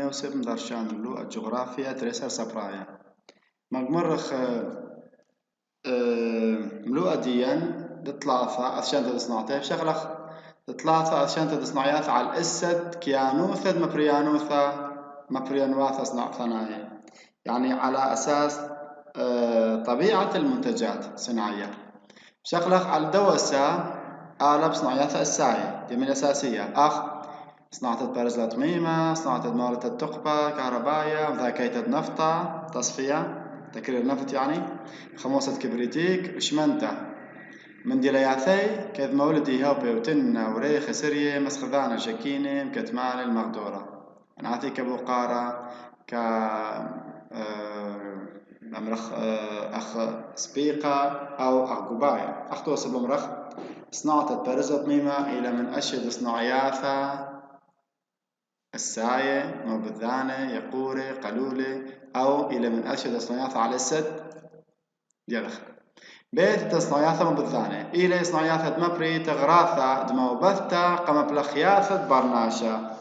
يوسف مدرشان اللو الجغرافيا تريسر سبرايا مجمرخ ملوء ديان دتلاثة أشان تدصنعته شغلخ دتلاثة أشان تدصنعيات على الأسد كيانوثد مبريانوثا مبريانواثا صنع ثنايا يعني على أساس طبيعة المنتجات صناعية شغلخ على الدوسة آلة صناعيات الساعي دي من الأساسية صناعة البرز الأطميمة صناعة مارة التقبة كهربائية ذاكية نفطة تصفية تكرير نفط يعني خموسة كبريتيك وشمنتة من ديلياثي كذ مولدي هوبي وتن وريخ سرية مسخذانة شكينة مكتمان المغدورة نعطي كبوقارة ك أمرخ أخ سبيقة أو أخ قباية أخطوص بمرخ صناعة البرز الأطميمة إلى من أشهد صناعياثا الساية موبذانة يقورة قلولة أو إلى من أشهد صناعياثا على السد ديالخ بيت تصنياثة مبذانة إلى صناياثة مبري تغراثة دموبثة قمبلخياثة برناشة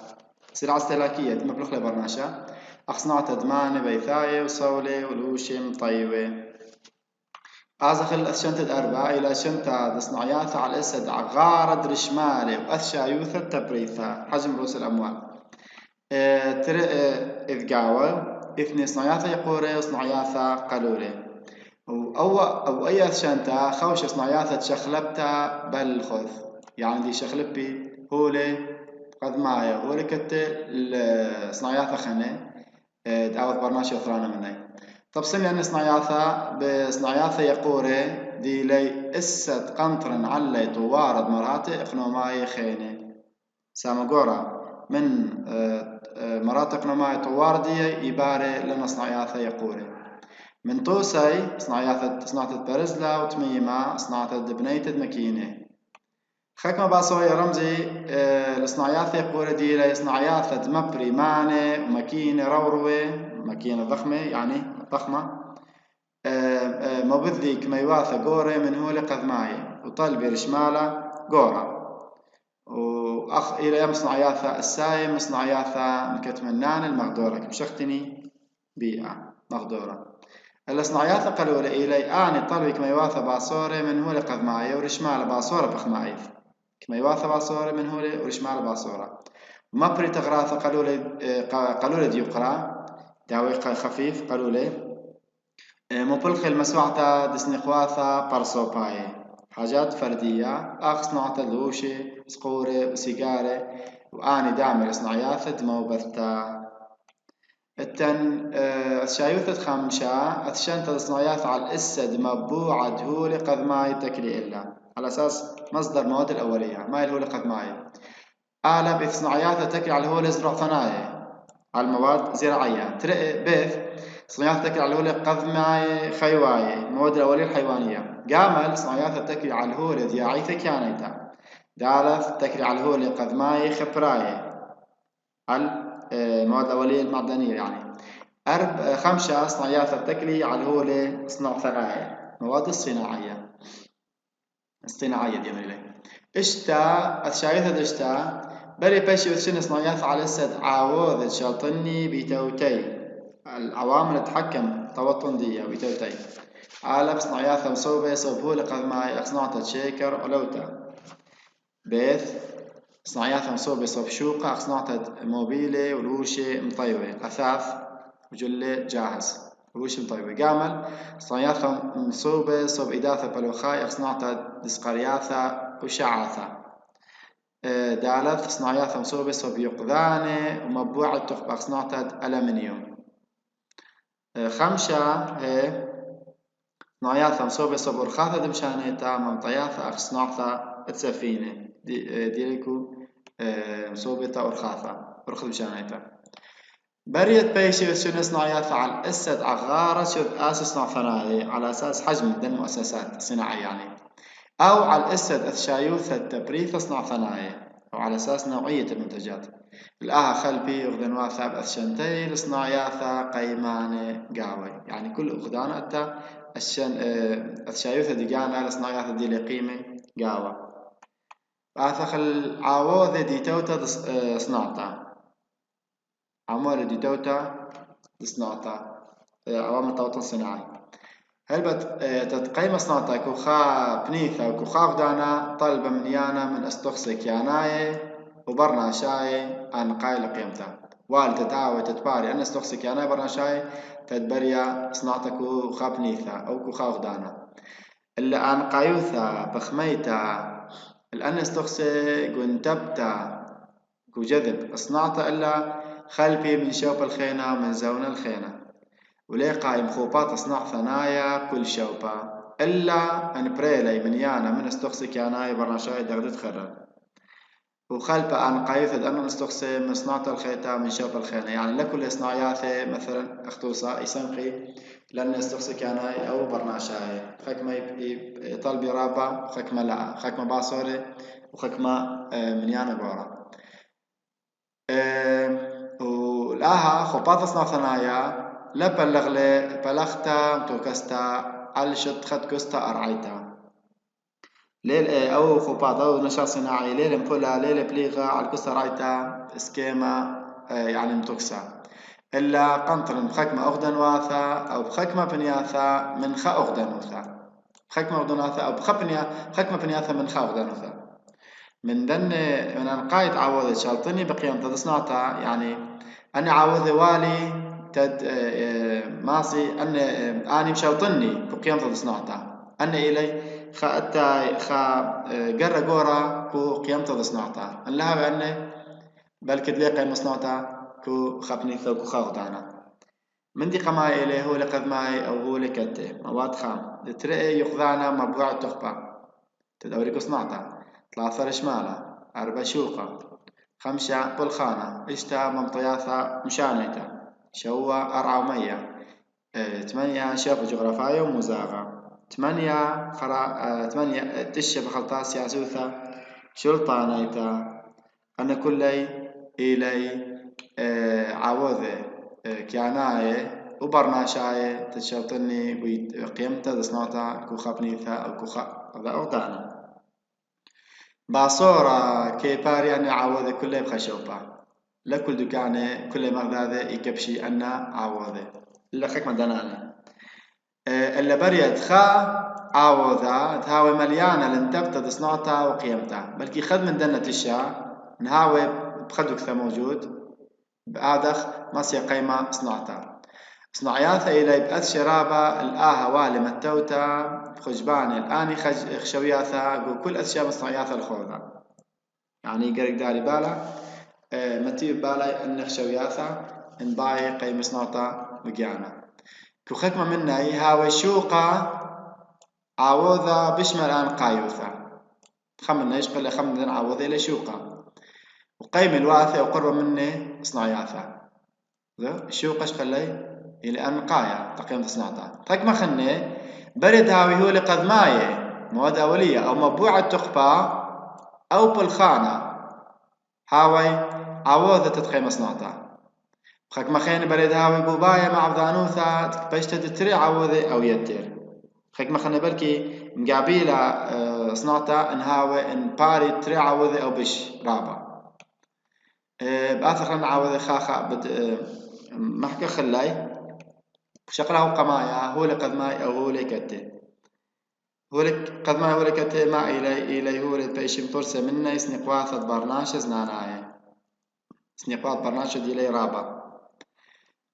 سلعة استهلاكية دمبلخ لبرناشة أخصناعة دمانة بيثاية وصولة ولوشم طيوة أزخل أشنتة أربعة إلى شنتة دصناياثة على الأسد عغارة رشمالة وأثشا يوثة تبريثة حجم رؤوس الأموال إذقاوة إثني صناياثة يقورة وصناياثة قلولة أو أي شنتا خوش صناياثة شخلبتا بالخذ يعني دي شخلبي هولي قد مايا هولي كت صناياثة خنة دعوت برناش يثرانا مني طب سن يعني بصناياثة يقوري دي لي اسد قنطرن علي طوارد مراتي اقنوماي خيني سامقورا من مراتق نماي طواردية يباري لنا صناياثة يقوري من توسي صناعة برزلة وتميمة صناعة بنية مكينة خكمة باصوي رمزي الصناعيات يقول دي لصناعيات مبري مانة ومكينة روروة مكينة ضخمة يعني ضخمة مبذلي كميواثة قورة من هو لقذماي وطلبي رشمالة قورة وأخ إلى يوم صناعيات السايم صناعيات مكتمنان المغدورة كمشختني بيئة مغدورة الصناعيات قالوا إلي آني طلبي كميواثة باصورة من هو لقذماي ورشمالة باصورة بخمايف كميواثة باصورة من هو ورشمالة باصورة مبري تغراثة قالوا لي ديوقرا داوي خفيف قالوا لي مبلخ المسوعة دسنقواثة بارسوباي حاجات فردية صناعة اللوشة سقورة وسيجارة وآني دامر صناعيات دموبثتا التن شايوثة خمشة أتشنت صناعيات على الأسد مبوعة دهولي قد ماي تكلي إلا على أساس مصدر مواد الأولية ماي الهولي قد ماي آلة بصناعيات تكلي على الهولي زرع ثنايا على المواد زراعية بيث صناعيات تكلي على الهولي قد ماي خيواي مواد الأولية الحيوانية قامل صناعيات تكلي على الهولي ذياعيثة كانيتا دالث تكلي على الهولي قد ماي خبراي المواد الأولية المعدنية يعني خمسة صناعيات التكلي على الهولي صناع ثنايا مواد الصناعية دي ملي اشتا الشايثة اشتا بري باشي وشن صناعيات على السد عاوذ شاطني بتوتي العوامل تتحكم توطن دي بتوتي عالب صناعيات مصوبة صوبهولي قد ما صناعة شيكر علوتا بيث صناعيات مصوبة صوب شوقة صناعة موبيلة ولوشة مطيوة أثاث وجلة جاهز ولوشة مطيوة قامل صناعيات مصوبة صوب إداثة بلوخاء صناعة دسقرياثة وشعاثة دالث صناعيات مصوبة صوب يقذانة ومبوعة تخبق صناعة ألمنيوم خمسة هي صناعيات مصوبة صوب رخاثة دمشانيتا ممطياثة صناعة السفينة ديليكو مصوبة ورخاثة ورخ دمشانيتا بريت بيشي وشن صناعيات على الأسد عغارة شد أسس صناع ثنائي على أساس حجم من المؤسسات صناعية يعني أو على الأسد أثشايوث التبريث صناع ثنائي أو على أساس نوعية المنتجات الآها خلبي أخذنوا ثاب أثشنتي لصناعياثا قيمانة قاوي يعني كل أخذان أتا أثشايوث ديجانا لصناعياثا دي لقيمة قاوة أثخل عاوذ دي توتا صناعتا عمولة دي توتا صناعتا عوامل توطن صناعي هلبت تتقيم صناعتا كوخا بنيثا وكوخا غدانا طالبة منيانا من استخصك ياناي وبرنا شاي أن قايل قيمتا وال تتعاوي تتباري أن استخصك ياناي برنا شاي تدبريا صناعتا كوخا بنيثا أو كوخا غدانا إلا أن قايوثا بخميتا الأن استخصك وانتبتا كوجذب صناعتا إلا خلبي من شوب الخينة من زون الخينة ولي قايم خوبات صناع ثنايا كل شوبة إلا أن بريلي من يانا من استخصك ياناي برناشاي دغدت خرر وخلبة أن قايفد أن استخصي من صناعة الخيطة من شوب الخينة يعني لكل صناعياثي مثلا اختصا يسمقي لأن استخصك ياناي أو برناشاي خكمة طلبي رابا خكمة لا خكمة باصوري وخكمة من يانا بورا ولاها خوبات صناع ثنايا لا بلغلي بلغتا توكستا على شط خد كستا أرعيتا ليل أو خوبات أو نشاط صناعي ليل مفولا ليل بليغة على كستا رعيتا اسكيما يعني متوكسا إلا قنطر بخكمة أغدن واثا أو بخكمة بنياثا من خا أغدن واثا بخكمة أغدن واثا أو بخكمة بنياثا من خا أغدن واثا من دن من أنقايت عوض شالطني بقيم تصنعتا يعني أنا عوض والي تد ماسي أني مشالطني بقيم تصنعتا أنا إلي خا أتا خا جرى جورا كو قيم تصنعتا لها بأني بل كدلي قيم صنعتا كو خبني ثوب خاغدانا من دي قما إلي هو لقد معي أو هو لكته مواد خام ترى يخذانا مبوع تخبا تدوري صنعتا 3 شمالة 4 شوقة 5 بالخانة إشتا ممطياثة مشانيتا شوا 400 8 شاف جغرافيا ومزاغة 8 تشة بخلطة سياسوثة شلطانيتا أنا كلي إلي عوضة كياناي وبرناشاي تشلطني بقيمتا دصناتا كوخابنيثا أو كوخا هذا أغدانا باصورة كيباري أنا عوضة كله بخشوبة لكل دكانة كل مغذاذة يكبشي أنا عوضة إلا خك مدنانة إلا بريد خا عوضة تهاوي مليانة لنتبتا تصنعتها وقيمتها بلكي خد من دنة الشا نهاوي بخدو كثا موجود بآدخ مصيا قيمة صنعتها صناعياثا إلي بأث شرابة الآها والي متوتا خجباني الآني خشوياثا كل أشياء صناعياثا الخوذة يعني قرق داري بالا متيب بالا إن خشوياثا إن باي قيم صناعتا بقيانا كو خكمة منا هاوي شوقة عوضة بشمل الآن قايوثا خمنا يشقل خمنا عوضة إلي شوقة وقيم الواثة وقرب مني صناعياثا الشوقة شقلي إلى أنقايا تقييم تصنعتها تك ما خني برد هاوي هو لقد ماي مواد أولية أو مبوعة تخبى أو بالخانة هاوي عوضة تتقيم صنعتها خك ما خين برد هاوي بوبايا مع بضانوثا باش تتري عوضة أو يتر خك ما خني بركي مقابيلة صنعتها إن هاوي إن باري تري عوضة أو بش رابع بآثر خلنا عوضة خاخا محكا خلاي شقله قمايا هو لقد ماي أو هو لكته هو لك قد ماي هو لكته ما إلي هو لبيش فرصة منا يسنقواث برناش زناناي سنقواث برناش دي لي رابا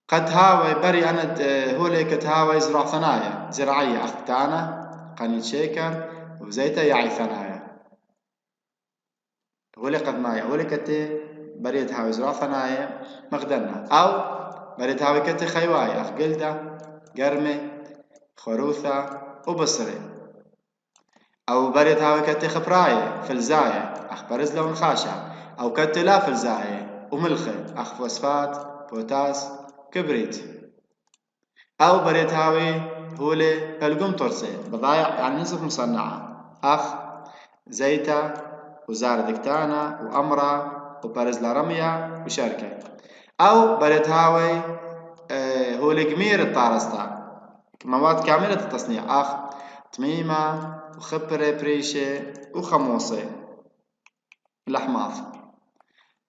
قد هاوي بري أنا هو لكت هاوي زرع ثنايا زراعية أختانا قني شيكر وزيتا يعي ثنايا هو لقد ماي هو لكته بريد هاوي زرع ثنايا مغدنا أو بريد هاوي كته خيواي أخقلده قرمي خروثة وبصري أو بريد هاوي كتي خبراية فلزاية أخ برز لون خاشع أو كتي لا فلزاية وملخي أخ فوسفات بوتاس كبريت أو بريد هاوي هولي بلقم ترسي بضايع يعني نسبة مصنعة أخ زيتا وزار دكتانا وأمرا وبرز لرمية وشركة أو بريد هاوي هولي قمير الطارستا مواد كاملة التصنيع أخ تميمة وخبرة بريشة وخموصة الأحماض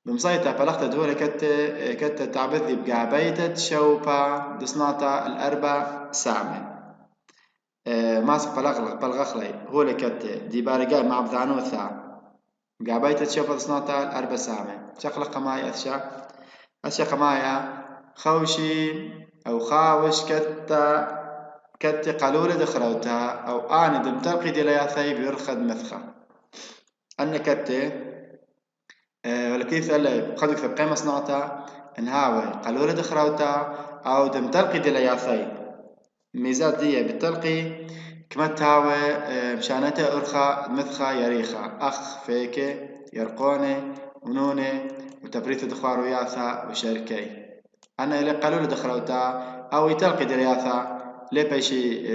بمصيتا بلغت دولة كت تعبذي بقى بيتت شوبا دصناتا الأربع سامة ماسك بلغخلي هو كت دي بارقا مع بذانوثا قا بيتت شوبا دصناتا الأربع سامة شقلق قماي أشيا قمايا خوشي أو خاوش كت قلولة دخلوتها أو آني دمتلقي دي لياثي بيرخد مثخة أن كت ولكيف اللي قد يكتب قيمة صنعتها انهاوي قلولة دخلوتها أو دمتلقي دي لياثي ميزات دي بالتلقي كمتهاوي مشانته أرخى مثخة يريخة أخ فيكي يرقوني ونوني وتبريث دخوار وياثا وشركي أنا إلي قلولة دخلوتها أو يتلقي دي لياثا ليه بيشي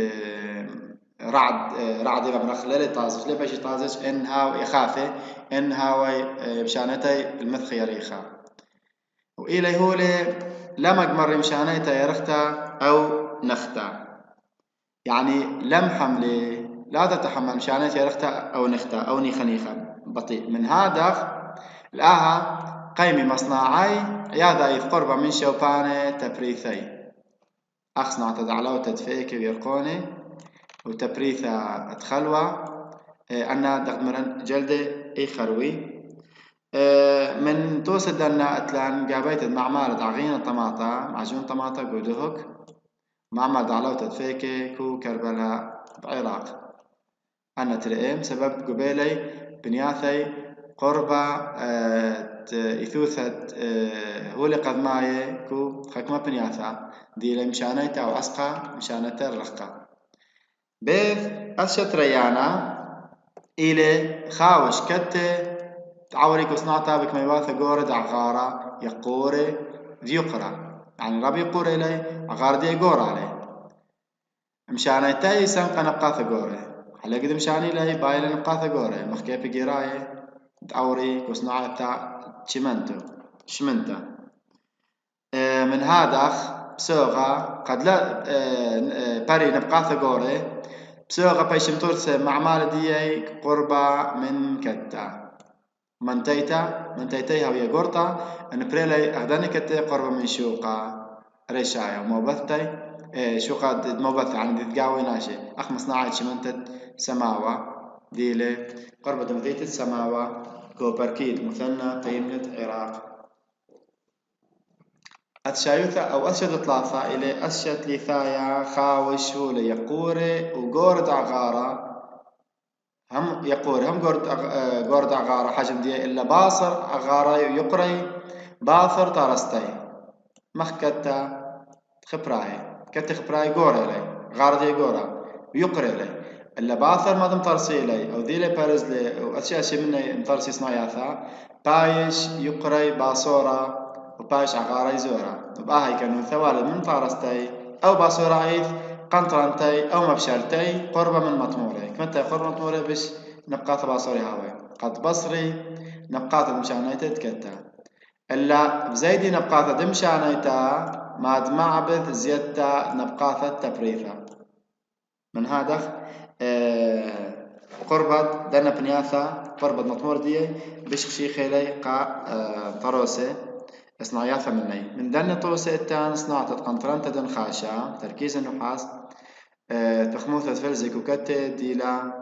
رعد إلى منخ ليلي طازج ليه بيشي طازج إنها يخافي إنها مشانتي المثخ يريخا وإلي هولي لما قمر مشانيتا يرختا أو نختا يعني لم حملي لا تتحمل مشانيتا يرختا أو نختا أو نيخا بطيء من هذا الآها قيمي مصنعي ياذا إذ قرب من شوباني تبريثي أخصنا تدعلو تدفيك ويرقوني وتبريثة أتخلوة أنا دغمرن جلدة إي خروي من توسد أن أتلان قابيت معمال دعغين طماطة معجون طماطة قدهك معمال دعلو تدفيك كو كربلاء بعراق أنا ترئيم سبب قبيلي بنياثي قربة إثوثة هولي قد ماي كو خكمة بنياثا دي مشانيتا أو أسقى مشانيتا الرقة بيث أشت ريانا إلي خاوش كتة تعوري كصناعتا بك ميواثة قورة عغارة يقوري ذيقرة يعني ربي يقور إلي عغارة دي قورة علي مشانيتا يسنق نقاثة قورة على قد مشاني لي بايل نقاثة قورة مخكيب قراي تعوري كصناعتا شمنتا من هذا بسوغا قد لا باري نبقاثة قورة بسوغا بيشم تورس معمال دي قربة من كتا منتيتيها ويا قرطة ان بريلي اغداني كتا قربة من شوقة ريشايا وموبثتي شوقة موبث يعني تتقاوي ناشي اخ مصنعي شمنتت سماوة ديلي قربة مذيتة سماوة كوبركيد مثنى قيمة عراق أتشايوثا أو أشد ثلاثة إلى أشد لثايا خاوش هولي يقوري وقورد عغارة هم يقوري هم قورد عغارة حجم دي إلا باصر عغارة يقري باثر طارستي مخ كتا خبراي قوري لي غارة دي قورة ويقري لي إلا باثر ما دم ترسي لي أو دي لي بارز لي وأشياء شي مني مترسي صناياثا بايش يقري باصورة وباش عقاري زورا وباهي كانوا ثوالي من طارستي أو باصورايث قنطرنتي أو مبشرتي قربة من مطموري كمتى قرب مطموري بش نبقاث باصوري هاوي قد بصري نبقاث دمشانيتا تكتا إلا بزيدي نبقاث دمشانيتا ما دمعبث زيادة نبقاث تبريثا من هذا قربة دنا بنياثا قربة مطمور دي بشخشي خيلي قا طروسي صناعياثا مني من دن طوسة التان صناعة قنطرنة دن خاشة تركيز النحاس تخموثة فلزك وكتة ديلا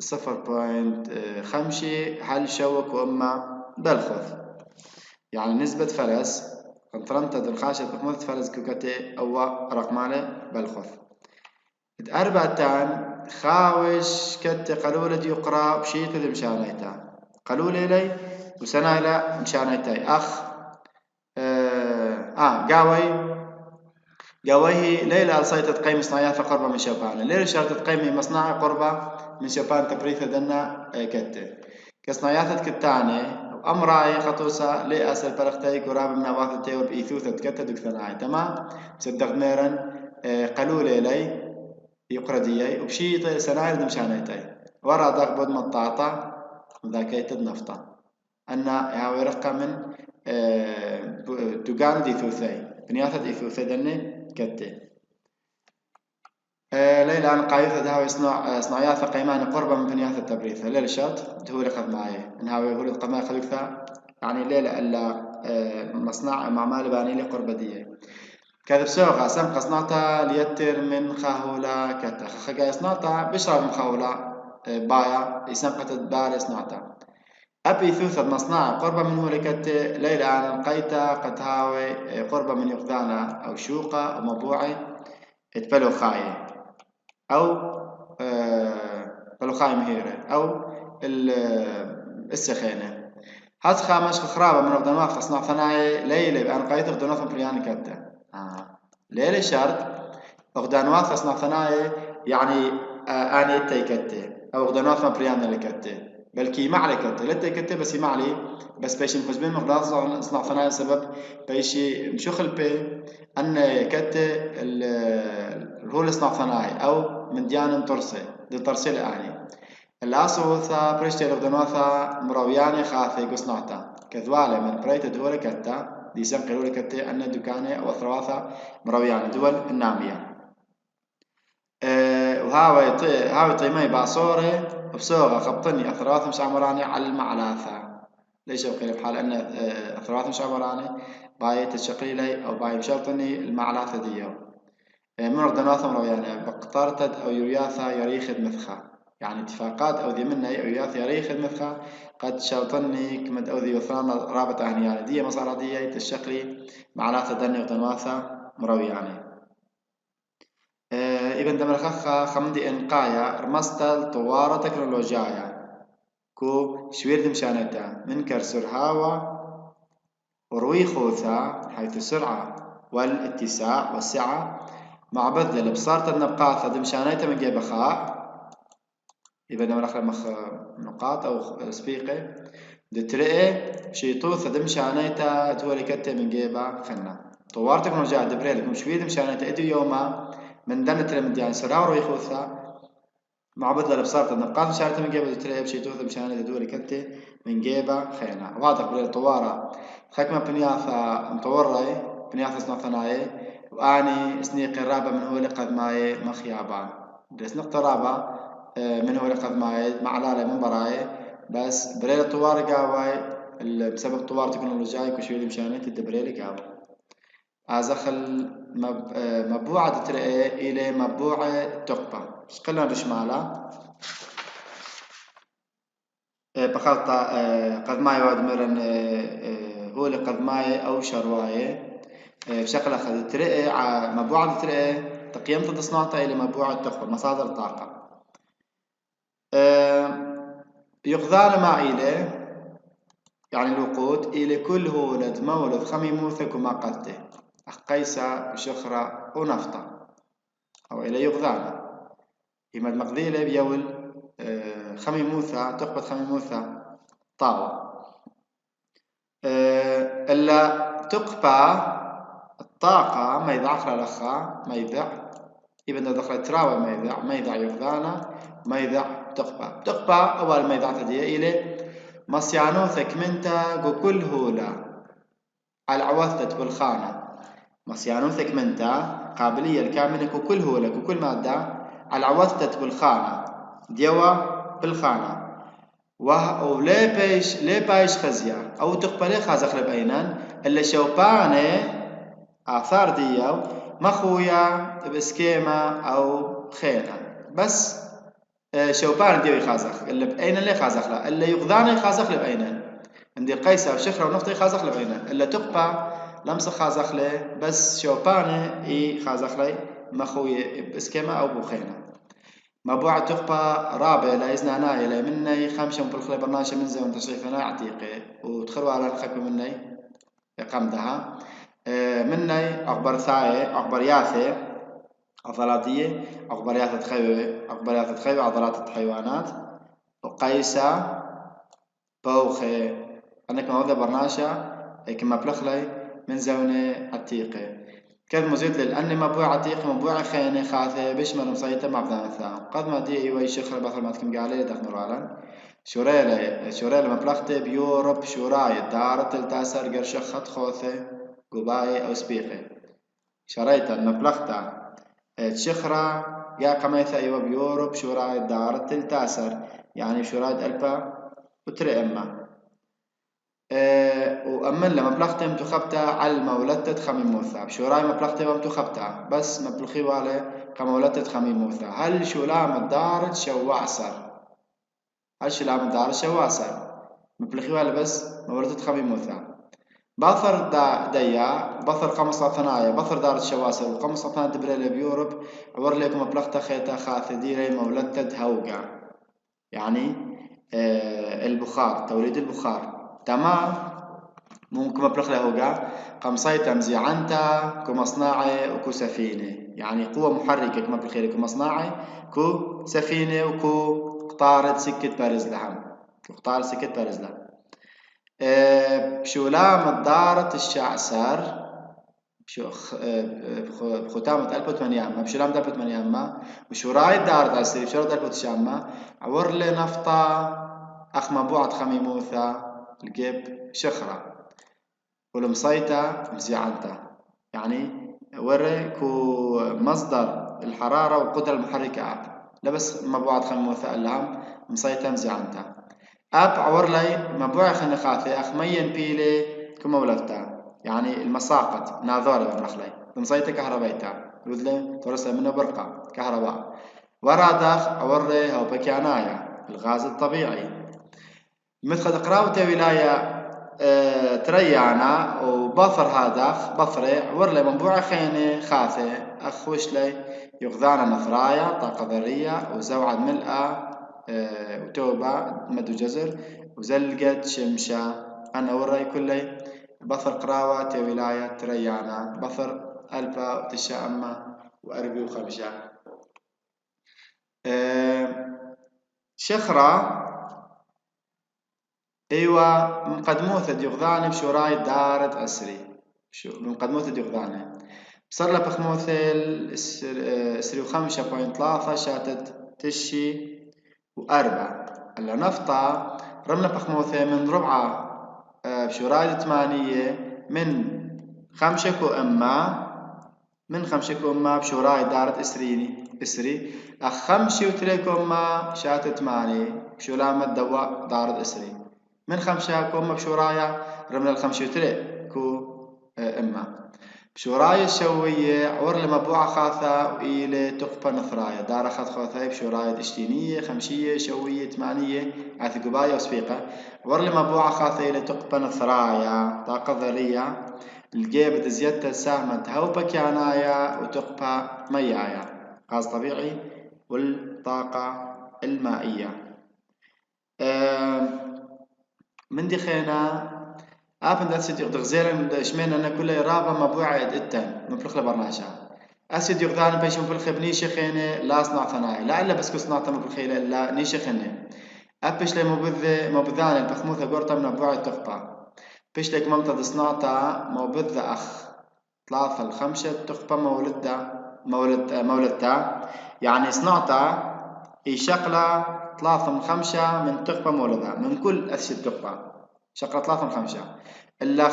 0.5 حل شوك وأما بلخث يعني نسبة فلس قنطرنة دن خاشة تخموثة فلزك وكتة أو رقمالة بلخث أربعتان خاوش كتة قلولة يقرأ بشيطة مشانيتا قلولة لي وسنايلا مشانيتاي أخ قاوي ليلة ألصيت تقيم صناياثا قربة من شوبان ليلة شرط تقيم مصنع قربة من شوبان تبريثة دنا كتة كصناياثة كتاني أمراي خطوسة لأسل برختي قرابة من أواثتي وبإيثوثة كتة دكثناي تمام صدق ميرن قلولة لي يقرديي وبشيطة سناير دمشانيتي ورا دغبض مطاطا وذاكيت النفطة أن هاوي رقة من دوغان دي ثوثي بنياثة دي ثوثي دني كتة ليلة أنا قايثة دهاوي صناياثة قيمان قربة من بنياثة تبريثة ليلة شات دهولي قد معي إن هاوي هولي قد معي خلوثة يعني ليلة إلا مصنع معمال باني لي قربدية كذب سوغا سم قصناتا ليتر من خاهولا كتا خخجا صناتا بشرب من خاولا بايا يسم قتد بار صناتا أبي ثوث مصنع قرب منه لكت ليلة عن القيتا قد هاوي قرب من يقدانا أو شوقة أو مبوعي اتبلو خاي أو بلو خاي مهيرة أو السخينة هاد خامش خرابة من أقدامات فصنع ثناي ليلة بأن قيت أقدامات بريان كتا ليلة شرط أقدامات فصنع ثناي يعني أنا تيكتة أو أقدامات بريان لكتة بلكي معلي كتة لا تيكتة بس معلي بس بيش مخزبين مقدار صنع ثناي سبب بيشي مشوخل بي أن كتة هو الصنع ثناي أو من ديان ترسي دي ترسي الآني الأصوثا بريشتي لغدنوثا مروياني خاثي قصناتا كذوالي من بريت دول كتا دي سنقلوا لكتي أن الدكاني أو ثلاثة مروياني دول النامية وهاوي طيمي باصوري بصوغة خبطني أثراث مش عمراني على المعلاثة ليش وقيل بحال أن أثراث مش عمراني باي تشقيلي أو باي بشرطني المعلاثة ديو من غدنوثا مروياني بقطرتد أو يرياثا يريخد مثخا يعني اتفاقات أو ذي مني أو ياثي خدمتها قد شرطني كمد أو ذي وثان رابطة يعني دي مصارى دي تشقلي معناتها دني وتنواثا مروي يعني ابن دمر خخا خمدي انقايا رمستل طوارة تكنولوجيا كو شوير دمشانتا من كرسر هاوا وروي خوثا حيث السرعة والاتساع والسعة مع بذل بصارت النبقاثة دمشانيتا من جيب خاء يبقى نمر أخر نقاط أو سبيقة دترئة شيطوث دمشانيتا دولي كتة من جيبا خنا طوار تكنولوجيا دبريلكم شوية دمشانيتا إدو يوما من دنة من ديان سراور يخوثا مع بذل بصارت النقاط مشانيتا من جيبا دترئة بشيطوث دمشانيتا دولي كتة من جيبا خنا وهذا بريل طوارة خكمة بنياثا مطورة بنياثا سنوثناي وآني سني قرابة من هولي قد ماي مخيابا دس نقطة رابعة من هو لقد معلالة من براي بس بريل الطوار قاواي بسبب طوار تكنولوجيا كشوي مشاني تدبريل قاوا أزخل مبوعة ترئي إلى مبوعة تقبة شقلنا رشمالا بخلط قد ماي واد مرن هو لقد ماي أو شرواي بشكل أخذ ترئي مبوعة ترئي تقييم تصنعتها إلى مبوعة تقبة مصادر طاقة يقذان ما إليه يعني الوقود إلى كل هولد مولد خمي موثق وما قته قيسة وشخرة ونفطة أو إلى يقذان إما المقذيلة بيول خمي موثى تقبض خمي موثى طاوة إلا تقبى الطاقة ما يضع أخرى لخا ما يضع إذا دخل تراوى ما يضع يقذانا ما يضع تقبى أول ما يضع تدي إلى مصيانو ثكمنتا وكل هولا العوثت بالخانة مصيانو ثكمنتا قابلية الكاملة وكل هولا وكل مادة العوثت بالخانة ديوا بالخانة ولي بايش خزيا أو تقبلي خازخ لبأينان اللي شوباني آثار ديو مخويا بسكيمة أو خينة بس شوبان ديو يخازخ اللي بأين اللي خازخ له اللي يقذان يخازخ له بأينن عندي قيسة وشخرة ونفط يخازخ له بأينن اللي تقبع لمس خازخ له بس شوبان يخازخ له مخوي بسكيمة أو بوخينة مبوعة تقبع رابع لا إذن ناي لا مني خمسة بالخلي برناشة من زون تصريفنا عتيقة وتخلوا على الخكم مني قمدها مني أخبر ثاي أخبر ياثي عضلاتية أخباريات تخيو عضلات الحيوانات وقيسة بوخي أنك موضع برناشة كما بلخلي من زونة عتيقة كذ مزيد لأن مبوع عتيق مبوع خيني خاثي بشمل مصيطة مع بذان الثام قد ما دي إيوي شخر بثل ما تكم قالي دخنوا عالم شوريلة مبلغتي بيوروب شوراي دارت تلتاسر قرشة خط خوثي قباي أو سبيقي شريتا مبلغتا تشخرة يا كميثا ايوه بيوروب شوراي دارت تلتاسر يعني شوراي ألبا وتري أما وأمن لما بلغتم تخبتا على مولدت خميم موثا بشوراي ما بلغتم تخبتا بس ما بلخي والي كمولدت خميم موثا هل شولام الدار شوعسر هل شولام الدار شوعسر ما بلخي والي بس مولدت خميم موثا بثر ديا بثر قمصة ثنايا بثر دار الشواسر وقمصة ثنايا دبريل بيوروب عور لكم بلغتا خيتا خاث ديري مولدت هوقا يعني البخار توليد البخار تمام ممكن مبلغ هوقا قمصيتا مزيعنتا كمصناعي وكو سفينة يعني قوة محركة كما بالخير كمصناعي كو سفينة وكو قطارة سكة بارز لهم قطار سكة بارز لهم بشولام الدارة الشعسر بختامة ألبوت منياما بشولام دالبوت منياما وشوراي الدارة عسري بشورة دالبوت الشامة عور لي نفطة أخ مبوعة خميموثة الجيب شخرة والمصيتة مزيعنتا يعني وري كو مصدر الحرارة والقدرة المحركة أب لا بس مبوعة خميموثة اللهم مصيتة مزيعنتا أب عور لي مبوعة خنخاثي أخ مين بيلي كمولدتا يعني المساقط ناظوري بمرخلي المصيتة كهربايتا وذلي تورسها منه برقة كهرباء ورادخ عوري هو بكيانايا الغاز الطبيعي مثل قراوته ولاية تريانا وبفر هذا بفري عور لي منبوع خيني خاثي أخوش لي يغذانا نثرايا طاقة ذرية وزوعد ملأة وتوبة مدو جزر وزلقت شمشة أنا وري كلي بفر قراوة ولاية تريانا بفر ألبا وتشأمة وأربي وخمشة شخرة ايوه مقدموثة ديغذاني بشوراي دارت أسري مقدموثة ديغذاني بصر لها بخموثل اسري وخمسة بوينت ثلاثة شاتت تشي وأربعة هلا نفطة رمنا بخموثة من ربعة بشوراي ثمانية من خمسة كو أما من خمسة كو أما بشوراي دارت اسري أخ خمسة وتريكو أما شاتت ثمانية بشولامة دواء دارت اسري من خمسة كو أما بشورايا رمنا الخمسة وتري كو أما بشورايا الشوية عور لمبوعة خاثة وإلى تقبى نثرايا دار أخذ خوثاي بشورايا دشتينية خمسية شوية ثمانية عثقباية وسبيقة عور لمبوعة خاثة إلى تقبى نثرايا طاقة ذرية الجيبة زيادة سامة هوبا كيانايا وتقبى ميايا غاز طبيعي والطاقة المائية من دي خينا أفن أسيد يغزيرن شمينا أنا كل رابع مبوعة التن مفلخ لبرناشا أسيد يغذان بيش مفلخ بنيشة خينة لا صنع ثنائي لا إلا بس كو صنعت مفلخ إلا نيشة خينة أبش لي مبذان البخموثة قرطة من مبوعة تخبى بيش لك ممتد صنعتها مبذة أخ ثلاثة الخمسة تخبى مولدتا يعني صنعتها شقلة ثلاثة من خمسة من تخبى مولدها من كل أسيد تخبى شقلة ثلاثة من خمسة إلا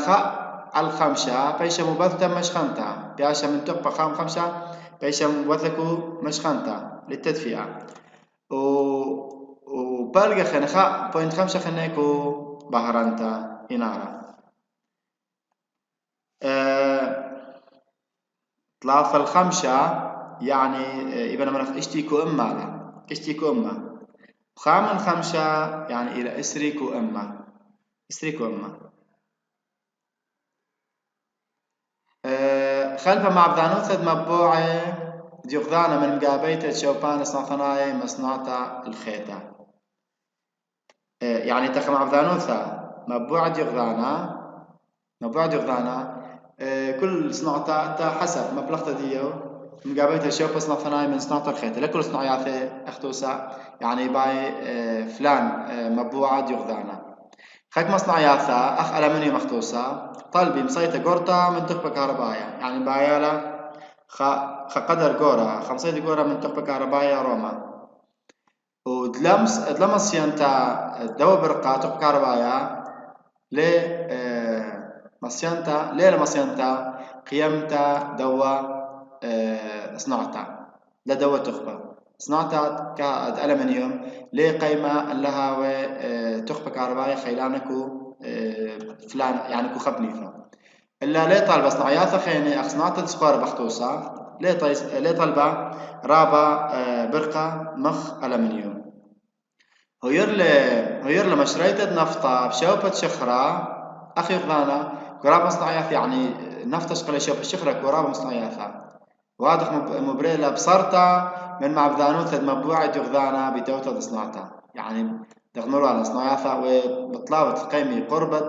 على الخمسة بيش مبذة مشخنتا بياشا من تخبى خمسة بيش مبذكو مشخنتا للتدفئة وبلغ خنخاء بوينت خمسة خنيكو بهرانتا إنارة ثلاثة الخمسة يعني يبقى من اشتيكو إما لا اشتيكو إما خامن خمسة يعني إلى إسريكو إما إسريكو إما خلفه مع بذانوثة مبوعة ديغذانا من مقابيتة شوبان صنعتناي مصنعتا الخيطة يعني تخ مع بذانوثة مبوعة ديغذانا كل صنعتا حسب مبلغتا ديو مقابيتها شوبة صنعتناي من صنعتا الخيطة لكل صنعياثي أختوسا يعني باي فلان مبوعة ديغذانا خاك مصنعياثا أخ ألمنيوم أختوسا طلبي مصيته قرطة من تخبى كهربايا يعني بايالا قدر قورة 5 قورة من تخبى كهربايا روما ودلمس ينتا دوا برقة تخبى كهربايا مصيانتا ليه مصيانتا قيمتا دوا صنعتا لا دوا تخبى صنعتا كألمنيوم ليه قيمة لها تخبى كهربايا خيلانكو فلان يعني كو خبنيثا إلا لي طالبة صنعياثا خيني أخصناتا تسخوار بخطوصة لي طالبة رابا برقة مخ ألمنيوم هير مشريتة نفطة بشوبة شخرة أخي غانا كرابة صنعياث يعني نفطة شقل شوبة شخرة كرابة مصنعياثا واضح مبريلة بصرتا من معبذانوثة مبوعة يغذانا بتوتة صنعتا يعني دغنروا على صنعياثا وبطلاوة قيمي قربة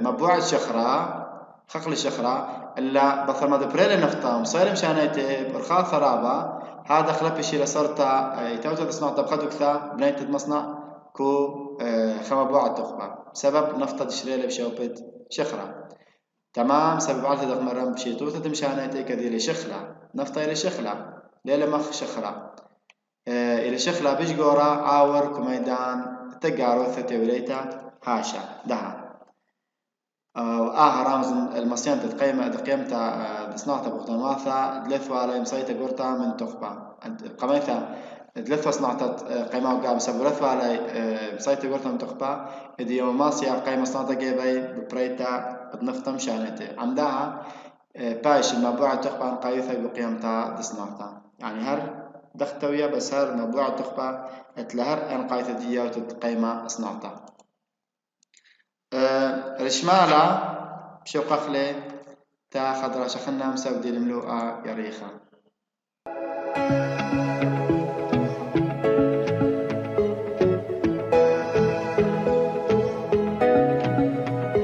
مبوعة شخرة خقل الشخرة إلا بثر ما دبريل نفطة مصير مشانيته برخاء ثرابة هذا خلب الشيء لصرتا يتوتر تصنع طبقات وكثا بنيت مصنع كو خما بوعة تخبى سبب نفطة شريلة بشوبة شخرة تمام سبب عالت دق مرم بشيتوتة مشانيته كذي لشخلة نفطة إلى شخلة ليلة مخ شخرة إلى شخلة بيش جورا عاور كميدان تجارو ثتوليتا هاشا دها رمز المصيان تتقيم دقيمتا دصناعتا بغتنواثا دلثوا على مسايتا قرطا من تخبا قميثا دلثوا صناعتا قيمة وقام سبلثوا على مسايتا قرطا من تخبا إدي يوم ماسيا قيمة صناعتا جيبي ببريتا بنفطا مشانتي عمداها باش المبوعة تخبا قايثا بقيمتا دصناعتا يعني هر دختوية بس هر مبوعة تخبا اتلهر ان قايثا ديا وتتقيمة صناعتا رشمالة بشو قفلة تا خضرا شخنا مسودي الملوءة يريخة